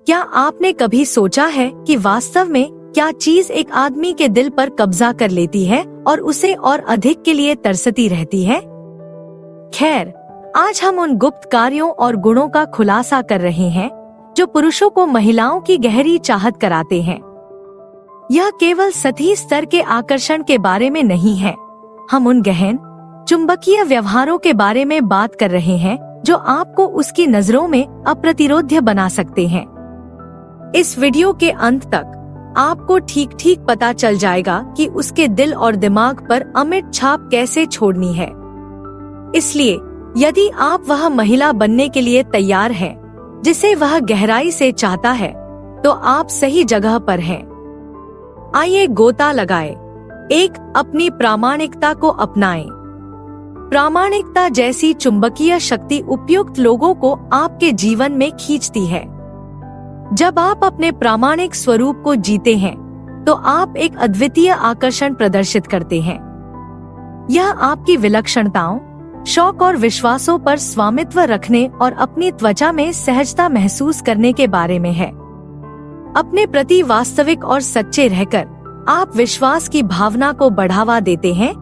क्या आपने कभी सोचा है कि वास्तव में क्या चीज एक आदमी के दिल पर कब्जा कर लेती है और उसे और अधिक के लिए तरसती रहती है? खैर, आज हम उन गुप्त कार्यों और गुणों का खुलासा कर रहे हैं जो पुरुषों को महिलाओं की गहरी चाहत कराते हैं। यह केवल सतही स्तर के आकर्षण के बारे में नहीं है। हम उन गहन चुंबकीय व्यवहारों के बारे में बात कर रहे हैं जो आपको उसकी नजरों में अप्रतिरोध्य बना सकते हैं। इस वीडियो के अंत तक आपको ठीक ठीक पता चल जाएगा कि उसके दिल और दिमाग पर अमिट छाप कैसे छोड़नी है। इसलिए यदि आप वह महिला बनने के लिए तैयार हैं, जिसे वह गहराई से चाहता है, तो आप सही जगह पर हैं। आइए गोता लगाएं। 1. अपनी प्रामाणिकता को अपनाएं। प्रामाणिकता जैसी चुंबकीय शक्ति उपयुक्त लोगों को आपके जीवन में खींचती है। जब आप अपने प्रामाणिक स्वरूप को जीते हैं, तो आप एक अद्वितीय आकर्षण प्रदर्शित करते हैं। यह आपकी विलक्षणताओं, शौक और विश्वासों पर स्वामित्व रखने और अपनी त्वचा में सहजता महसूस करने के बारे में है। अपने प्रति वास्तविक और सच्चे रहकर आप विश्वास की भावना को बढ़ावा देते हैं,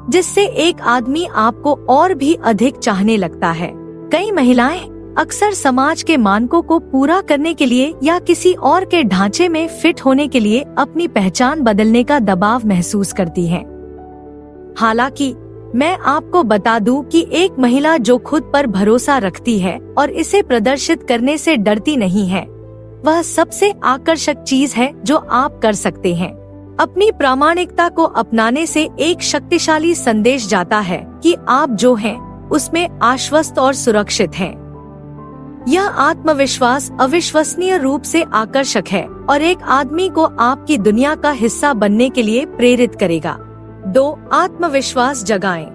जिससे एक आदमी आपको और भी अधिक चाहने लगता है। कई महिलाएं अक्सर समाज के मानकों को पूरा करने के लिए या किसी और के ढांचे में फिट होने के लिए अपनी पहचान बदलने का दबाव महसूस करती हैं। हालांकि मैं आपको बता दूं कि एक महिला जो खुद पर भरोसा रखती है और इसे प्रदर्शित करने से डरती नहीं है, वह सबसे आकर्षक चीज है जो आप कर सकते हैं। अपनी प्रामाणिकता को अपनाने से एक शक्तिशाली संदेश जाता है कि आप जो हैं, उसमें आश्वस्त और सुरक्षित हैं। यह आत्मविश्वास अविश्वसनीय रूप से आकर्षक है और एक आदमी को आपकी दुनिया का हिस्सा बनने के लिए प्रेरित करेगा। 2. आत्मविश्वास जगाएं।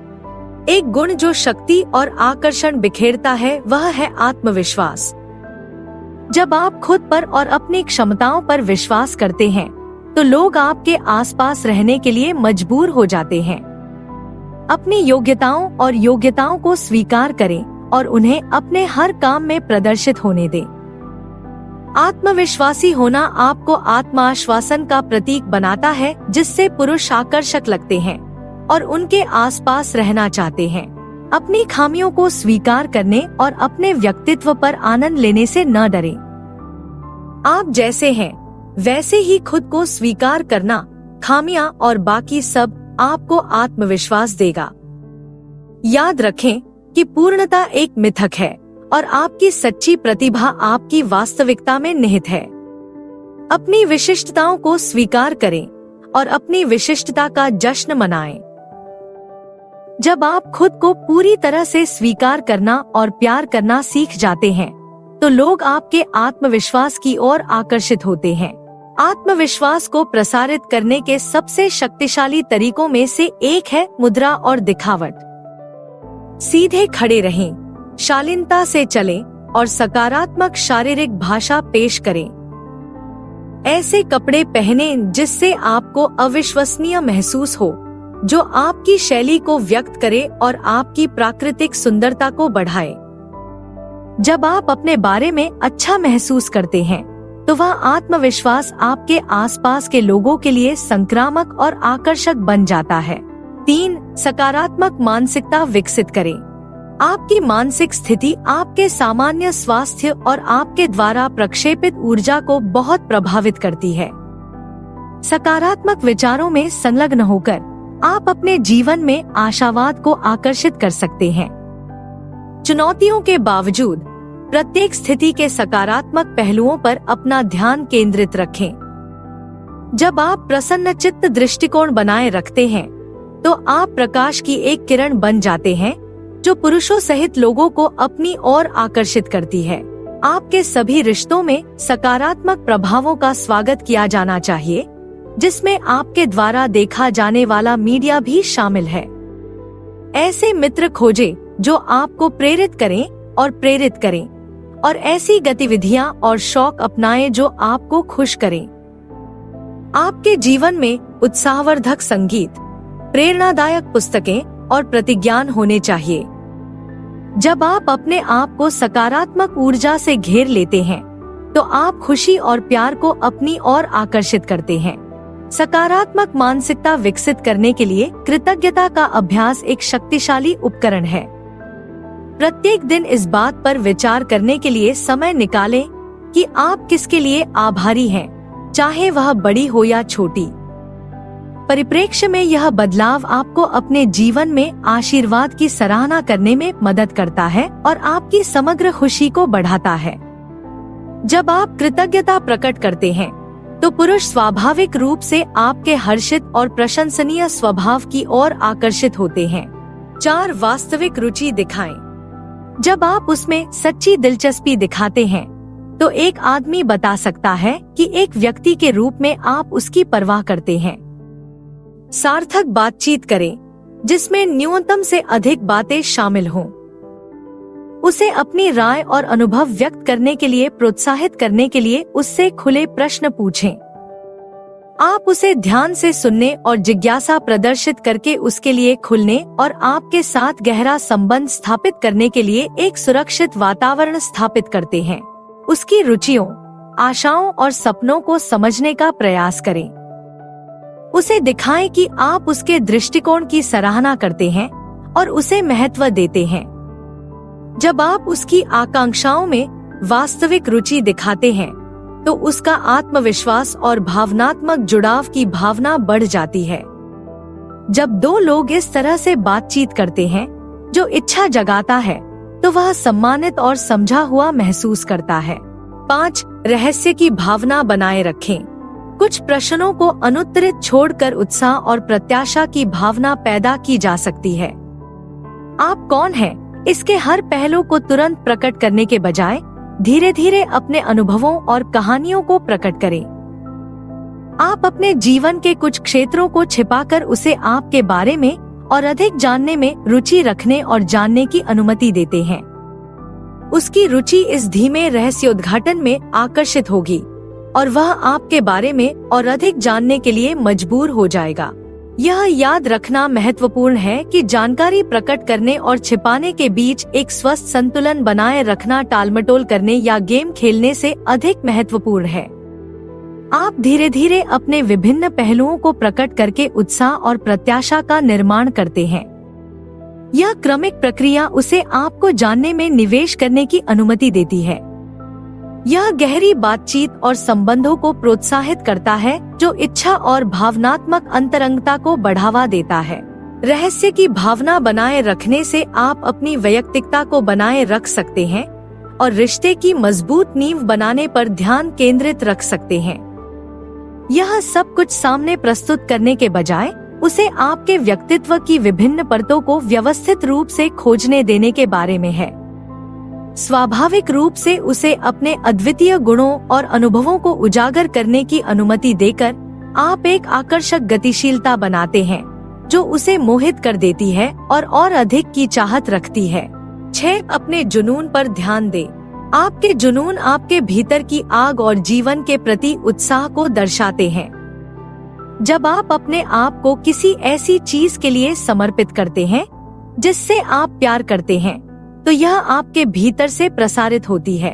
एक गुण जो शक्ति और आकर्षण बिखेरता है, वह है आत्मविश्वास। जब आप खुद पर और अपनी क्षमताओं पर विश्वास करते हैं, तो लोग आपके आसपास रहने के लिए मजबूर हो जाते हैं। अपनी योग्यताओं और योग्यताओं को स्वीकार करें और उन्हें अपने हर काम में प्रदर्शित होने दें। आत्मविश्वासी होना आपको आत्माश्वासन का प्रतीक बनाता है, जिससे पुरुष आकर्षक लगते हैं और उनके आसपास रहना चाहते हैं। अपनी खामियों को स्वीकार करने और अपने व्यक्तित्व पर आनंद लेने से न डरें। आप जैसे हैं, वैसे ही खुद को स्वीकार करना, खामियां और बाकी सब आपको आत्मविश्वास देगा। याद रखें कि पूर्णता एक मिथक है और आपकी सच्ची प्रतिभा आपकी वास्तविकता में निहित है। अपनी विशिष्टताओं को स्वीकार करें और अपनी विशिष्टता का जश्न मनाएं। जब आप खुद को पूरी तरह से स्वीकार करना और प्यार करना सीख जाते हैं, तो लोग आपके आत्मविश्वास की ओर आकर्षित होते हैं। आत्मविश्वास को प्रसारित करने के सबसे शक्तिशाली तरीकों में से एक है मुद्रा और दिखावट। सीधे खड़े रहें, शालीनता से चलें और सकारात्मक शारीरिक भाषा पेश करें। ऐसे कपड़े पहनें जिससे आपको अविश्वसनीय महसूस हो, जो आपकी शैली को व्यक्त करे और आपकी प्राकृतिक सुंदरता को बढ़ाए। जब आप अपने बारे में अच्छा महसूस करते हैं, तो वह आत्मविश्वास आपके आसपास के लोगों के लिए संक्रामक और आकर्षक बन जाता है। 3. सकारात्मक मानसिकता विकसित करें। आपकी मानसिक स्थिति आपके सामान्य स्वास्थ्य और आपके द्वारा प्रक्षेपित ऊर्जा को बहुत प्रभावित करती है। सकारात्मक विचारों में संलग्न होकर आप अपने जीवन में आशावाद को आकर्षित कर सकते हैं। चुनौतियों के बावजूद प्रत्येक स्थिति के सकारात्मक पहलुओं पर अपना ध्यान केंद्रित रखें। जब आप प्रसन्नचित्त दृष्टिकोण बनाए रखते हैं, तो आप प्रकाश की एक किरण बन जाते हैं, जो पुरुषों सहित लोगों को अपनी ओर आकर्षित करती है। आपके सभी रिश्तों में सकारात्मक प्रभावों का स्वागत किया जाना चाहिए, जिसमें आपके द्वारा देखा जाने वाला मीडिया भी शामिल है। ऐसे मित्र खोजें जो आपको प्रेरित करें और ऐसी गतिविधियां और शौक अपनाएं जो आपको खुश करें। आपके जीवन में उत्साहवर्धक संगीत, प्रेरणादायक पुस्तकें और प्रतिज्ञान होने चाहिए। जब आप अपने आप को सकारात्मक ऊर्जा से घेर लेते हैं, तो आप खुशी और प्यार को अपनी ओर आकर्षित करते हैं। सकारात्मक मानसिकता विकसित करने के लिए कृतज्ञता का अभ्यास एक शक्तिशाली उपकरण है। प्रत्येक दिन इस बात पर विचार करने के लिए समय निकालें कि आप किसके लिए आभारी हैं, चाहे वह बड़ी हो या छोटी। परिप्रेक्ष्य में यह बदलाव आपको अपने जीवन में आशीर्वाद की सराहना करने में मदद करता है और आपकी समग्र खुशी को बढ़ाता है। जब आप कृतज्ञता प्रकट करते हैं तो पुरुष स्वाभाविक रूप से आपके हर्षित और प्रशंसनीय स्वभाव की ओर आकर्षित होते हैं। 4 वास्तविक रुचि दिखाएं। जब आप उसमें सच्ची दिलचस्पी दिखाते हैं तो एक आदमी बता सकता है कि एक व्यक्ति के रूप में आप उसकी परवाह करते हैं। सार्थक बातचीत करें जिसमें न्यूनतम से अधिक बातें शामिल हों। उसे अपनी राय और अनुभव व्यक्त करने के लिए प्रोत्साहित करने के लिए उससे खुले प्रश्न पूछें। आप उसे ध्यान से सुनने और जिज्ञासा प्रदर्शित करके उसके लिए खुलने और आपके साथ गहरा संबंध स्थापित करने के लिए एक सुरक्षित वातावरण स्थापित करते हैं। उसकी रुचियों, आशाओं और सपनों को समझने का प्रयास करें। उसे दिखाएं कि आप उसके दृष्टिकोण की सराहना करते हैं और उसे महत्व देते हैं। जब आप उसकी आकांक्षाओं में वास्तविक रुचि दिखाते हैं तो उसका आत्मविश्वास और भावनात्मक जुड़ाव की भावना बढ़ जाती है। जब 2 लोग इस तरह से बातचीत करते हैं जो इच्छा जगाता है तो वह सम्मानित और समझा हुआ महसूस करता है। 5 रहस्य की भावना बनाए रखें। कुछ प्रश्नों को अनुत्तरित छोड़कर उत्साह और प्रत्याशा की भावना पैदा की जा सकती है। आप कौन हैं? इसके हर पहलू को तुरंत प्रकट करने के बजाय धीरे धीरे अपने अनुभवों और कहानियों को प्रकट करें। आप अपने जीवन के कुछ क्षेत्रों को छिपाकर उसे आपके बारे में और अधिक जानने में रुचि रखने और जानने की अनुमति देते हैं। उसकी रुचि इस धीमे रहस्योद्घाटन में आकर्षित होगी और वह आपके बारे में और अधिक जानने के लिए मजबूर हो जाएगा। यह याद रखना महत्वपूर्ण है कि जानकारी प्रकट करने और छिपाने के बीच एक स्वस्थ संतुलन बनाए रखना टालमटोल करने या गेम खेलने से अधिक महत्वपूर्ण है। आप धीरे धीरे अपने विभिन्न पहलुओं को प्रकट करके उत्साह और प्रत्याशा का निर्माण करते हैं। यह क्रमिक प्रक्रिया उसे आपको जानने में निवेश करने की अनुमति देती है। यह गहरी बातचीत और संबंधों को प्रोत्साहित करता है जो इच्छा और भावनात्मक अंतरंगता को बढ़ावा देता है। रहस्य की भावना बनाए रखने से आप अपनी वैयक्तिकता को बनाए रख सकते हैं और रिश्ते की मजबूत नींव बनाने पर ध्यान केंद्रित रख सकते हैं। यह सब कुछ सामने प्रस्तुत करने के बजाय उसे आपके व्यक्तित्व की विभिन्न परतों को व्यवस्थित रूप से खोजने देने के बारे में है। स्वाभाविक रूप से उसे अपने अद्वितीय गुणों और अनुभवों को उजागर करने की अनुमति देकर आप एक आकर्षक गतिशीलता बनाते हैं जो उसे मोहित कर देती है और अधिक की चाहत रखती है। 6 अपने जुनून पर ध्यान दें। आपके जुनून आपके भीतर की आग और जीवन के प्रति उत्साह को दर्शाते हैं। जब आप अपने आप को किसी ऐसी चीज के लिए समर्पित करते हैं जिससे आप प्यार करते हैं तो यह आपके भीतर से प्रसारित होती है।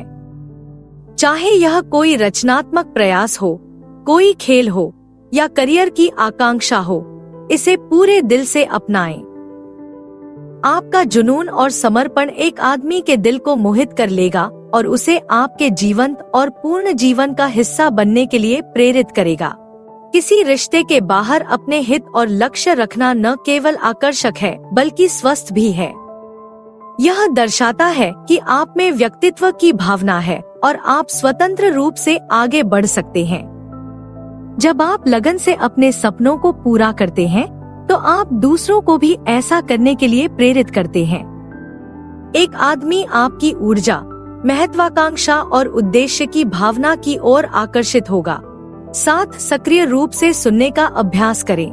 चाहे यह कोई रचनात्मक प्रयास हो, कोई खेल हो या करियर की आकांक्षा हो, इसे पूरे दिल से अपनाएं। आपका जुनून और समर्पण एक आदमी के दिल को मोहित कर लेगा और उसे आपके जीवंत और पूर्ण जीवन का हिस्सा बनने के लिए प्रेरित करेगा। किसी रिश्ते के बाहर अपने हित और लक्ष्य रखना न केवल आकर्षक है बल्कि स्वस्थ भी है। यह दर्शाता है कि आप में व्यक्तित्व की भावना है और आप स्वतंत्र रूप से आगे बढ़ सकते हैं। जब आप लगन से अपने सपनों को पूरा करते हैं तो आप दूसरों को भी ऐसा करने के लिए प्रेरित करते हैं। एक आदमी आपकी ऊर्जा, महत्वाकांक्षा और उद्देश्य की भावना की ओर आकर्षित होगा। 7 सक्रिय रूप से सुनने का अभ्यास करें।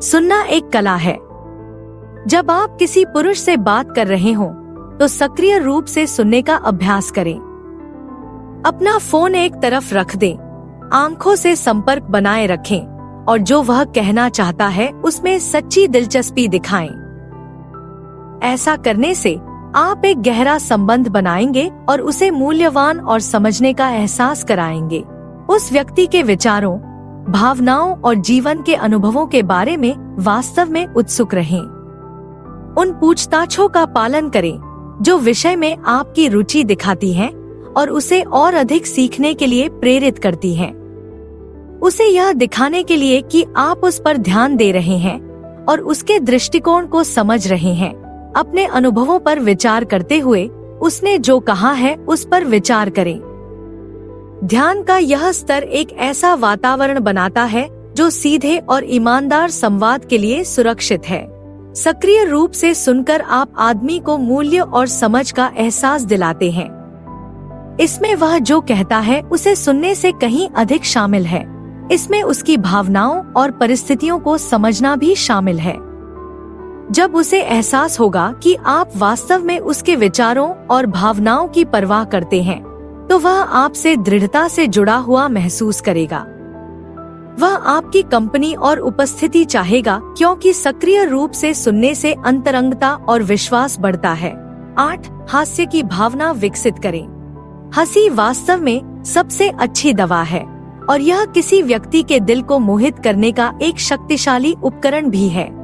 सुनना एक कला है। जब आप किसी पुरुष से बात कर रहे हों तो सक्रिय रूप से सुनने का अभ्यास करें। अपना फोन एक तरफ रख दें, आंखों से संपर्क बनाए रखें और जो वह कहना चाहता है उसमें सच्ची दिलचस्पी दिखाएं। ऐसा करने से आप एक गहरा संबंध बनाएंगे और उसे मूल्यवान और समझने का एहसास कराएंगे। उस व्यक्ति के विचारों, भावनाओं और जीवन के अनुभवों के बारे में वास्तव में उत्सुक रहें। उन पूछताछों का पालन करें जो विषय में आपकी रुचि दिखाती हैं और उसे और अधिक सीखने के लिए प्रेरित करती हैं। उसे यह दिखाने के लिए कि आप उस पर ध्यान दे रहे हैं और उसके दृष्टिकोण को समझ रहे हैं। अपने अनुभवों पर विचार करते हुए उसने जो कहा है उस पर विचार करें। ध्यान का यह स्तर एक ऐसा वातावरण बनाता है जो सीधे और ईमानदार संवाद के लिए सुरक्षित है। सक्रिय रूप से सुनकर आप आदमी को मूल्य और समझ का एहसास दिलाते हैं। इसमें वह जो कहता है उसे सुनने से कहीं अधिक शामिल है। इसमें उसकी भावनाओं और परिस्थितियों को समझना भी शामिल है। जब उसे एहसास होगा कि आप वास्तव में उसके विचारों और भावनाओं की परवाह करते हैं, तो वह आपसे दृढ़ता से जुड़ा हुआ महसूस करेगा। वह आपकी कंपनी और उपस्थिति चाहेगा क्योंकि सक्रिय रूप से सुनने से अंतरंगता और विश्वास बढ़ता है। 8. हास्य की भावना विकसित करें। हंसी वास्तव में सबसे अच्छी दवा है और यह किसी व्यक्ति के दिल को मोहित करने का एक शक्तिशाली उपकरण भी है।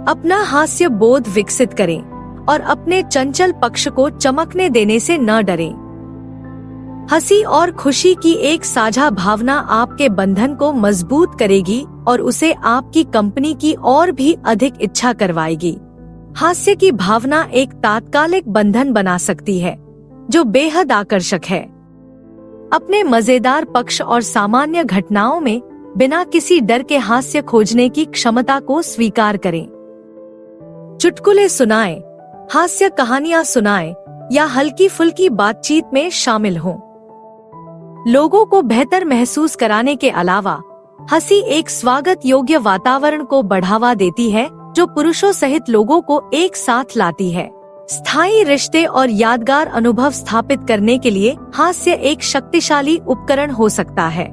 अपना हास्य बोध विकसित करें और अपने चंचल पक्ष को चमकने देने से न डरें। हंसी और खुशी की एक साझा भावना आपके बंधन को मजबूत करेगी और उसे आपकी कंपनी की और भी अधिक इच्छा करवाएगी। हास्य की भावना एक तात्कालिक बंधन बना सकती है जो बेहद आकर्षक है। अपने मजेदार पक्ष और सामान्य घटनाओं में बिना किसी डर के हास्य खोजने की क्षमता को स्वीकार करें। चुटकुले सुनाएं, हास्य कहानियां सुनाएं या हल्की फुल्की बातचीत में शामिल हों। लोगों को बेहतर महसूस कराने के अलावा हंसी एक स्वागत योग्य वातावरण को बढ़ावा देती है जो पुरुषों सहित लोगों को एक साथ लाती है। स्थायी रिश्ते और यादगार अनुभव स्थापित करने के लिए हास्य एक शक्तिशाली उपकरण हो सकता है।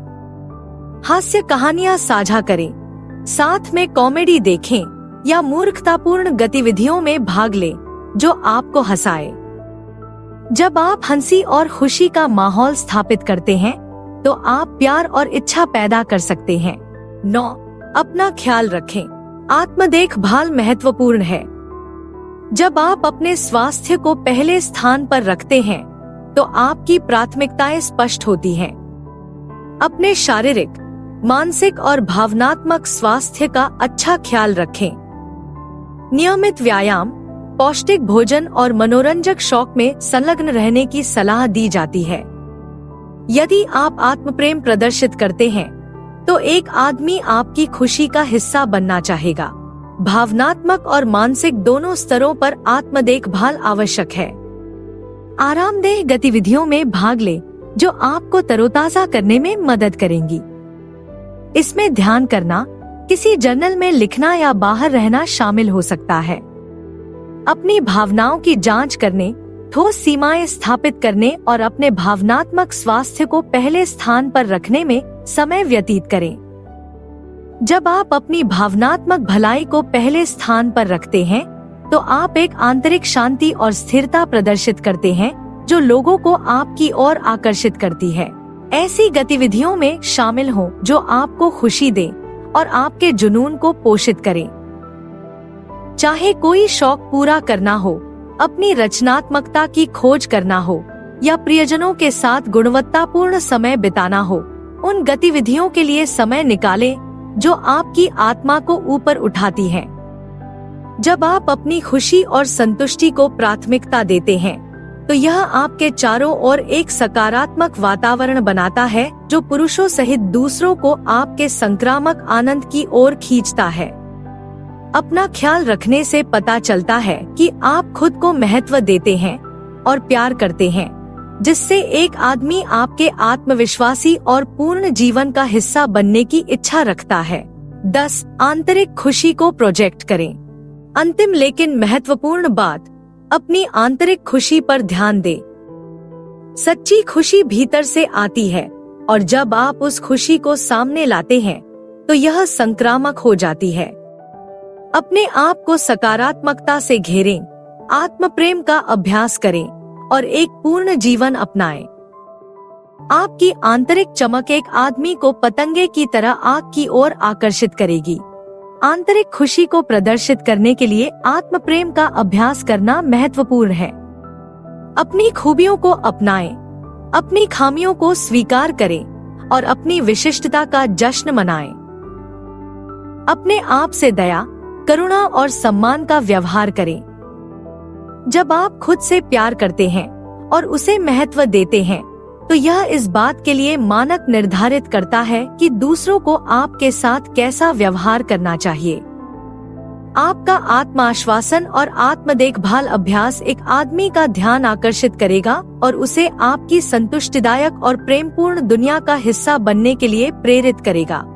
हास्य कहानियां साझा करें, साथ में कॉमेडी देखें या मूर्खतापूर्ण गतिविधियों में भाग लें जो आपको हंसाए। जब आप हंसी और खुशी का माहौल स्थापित करते हैं तो आप प्यार और इच्छा पैदा कर सकते हैं। 9. अपना ख्याल रखें। आत्म देखभाल महत्वपूर्ण है। जब आप अपने स्वास्थ्य को पहले स्थान पर रखते हैं तो आपकी प्राथमिकताएं स्पष्ट होती हैं। अपने शारीरिक, मानसिक और भावनात्मक स्वास्थ्य का अच्छा ख्याल रखें। नियमित व्यायाम, पौष्टिक भोजन और मनोरंजक शौक में संलग्न रहने की सलाह दी जाती है। यदि आप आत्मप्रेम प्रदर्शित करते हैं तो एक आदमी आपकी खुशी का हिस्सा बनना चाहेगा। भावनात्मक और मानसिक दोनों स्तरों पर आत्म देखभाल आवश्यक है। आरामदेह गतिविधियों में भाग लें जो आपको तरोताजा करने में मदद करेंगी। इसमें ध्यान करना, किसी जर्नल में लिखना या बाहर रहना शामिल हो सकता है। अपनी भावनाओं की जांच करने, ठोस सीमाएं स्थापित करने और अपने भावनात्मक स्वास्थ्य को पहले स्थान पर रखने में समय व्यतीत करें। जब आप अपनी भावनात्मक भलाई को पहले स्थान पर रखते हैं तो आप एक आंतरिक शांति और स्थिरता प्रदर्शित करते हैं जो लोगों को आपकी ओर आकर्षित करती है। ऐसी गतिविधियों में शामिल हों जो आपको खुशी दें और आपके जुनून को पोषित करें। चाहे कोई शौक पूरा करना हो, अपनी रचनात्मकता की खोज करना हो या प्रियजनों के साथ गुणवत्तापूर्ण समय बिताना हो, उन गतिविधियों के लिए समय निकालें जो आपकी आत्मा को ऊपर उठाती हैं। जब आप अपनी खुशी और संतुष्टि को प्राथमिकता देते हैं तो यह आपके चारों ओर एक सकारात्मक वातावरण बनाता है जो पुरुषों सहित दूसरों को आपके संक्रामक आनंद की ओर खींचता है। अपना ख्याल रखने से पता चलता है कि आप खुद को महत्व देते हैं और प्यार करते हैं, जिससे एक आदमी आपके आत्मविश्वासी और पूर्ण जीवन का हिस्सा बनने की इच्छा रखता है। 10. आंतरिक खुशी को प्रोजेक्ट करें। अंतिम लेकिन महत्वपूर्ण बात, अपनी आंतरिक खुशी पर ध्यान दें। सच्ची खुशी भीतर से आती है और जब आप उस खुशी को सामने लाते हैं तो यह संक्रामक हो जाती है। अपने आप को सकारात्मकता से घेरें, आत्म प्रेम का अभ्यास करें और एक पूर्ण जीवन अपनाएं। आपकी आंतरिक चमक एक आदमी को पतंगे की तरह आग की ओर आकर्षित करेगी। आंतरिक खुशी को प्रदर्शित करने के लिए आत्म प्रेम का अभ्यास करना महत्वपूर्ण है। अपनी खूबियों को अपनाएं, अपनी खामियों को स्वीकार करें और अपनी विशिष्टता का जश्न मनाएं। अपने आप से दया, करुणा और सम्मान का व्यवहार करें। जब आप खुद से प्यार करते हैं और उसे महत्व देते हैं, तो यह इस बात के लिए मानक निर्धारित करता है कि दूसरों को आपके साथ कैसा व्यवहार करना चाहिए। आपका आत्माश्वासन और आत्म देखभाल अभ्यास एक आदमी का ध्यान आकर्षित करेगा और उसे आपकी संतुष्टिदायक और प्रेमपूर्ण दुनिया का हिस्सा बनने के लिए प्रेरित करेगा।